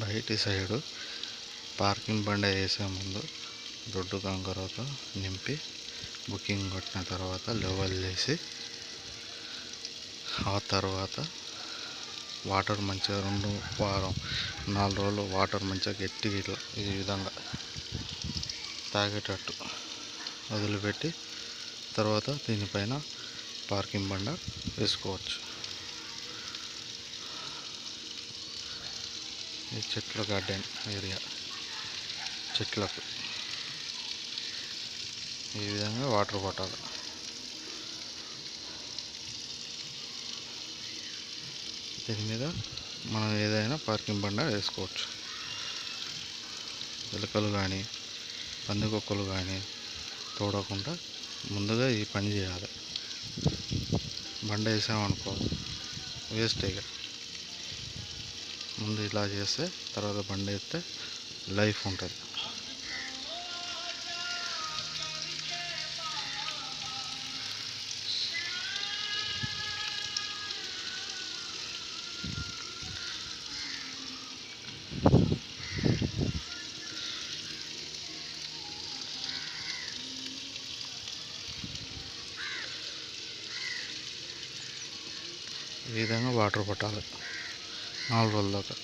బయటి side parking బండి వేసే ముందు దొడ్డు కంకరతో నింపి బుకింగ్ కొట్టిన తర్వాత లెవెల్ చేసి ఆ తర్వాత వాటర్ మంచిగా 4 రోజులు వాటర్ మంచిగా గట్టిగా ఇట్లా ఈ విధంగా తాగేటట్టు వదిలిపెట్టి తర్వాత దీనిపైన పార్కింగ్ బండ వేసుకోవచ్చు. ఈ చెట్ల గార్డెన్ ఏరియా, చెట్లకు ఈ విధంగా వాటర్ పట్టాలి. దీని మీద మనం ఏదైనా పార్కింగ్ బండ వేసుకోవచ్చు. ఎలుకలు కానీ పందికొక్కలు కానీ తోడకుండా ముందుగా ఈ పని చేయాలి. బండ వేసామనుకో వేస్ట్. ఇక ముందు ఇలా చేస్తే తర్వాత బండ వేస్తే లైఫ్ ఉంటుంది. ఈ విధంగా వాటర్ పట్టాలి 4 రోజుల దాకా.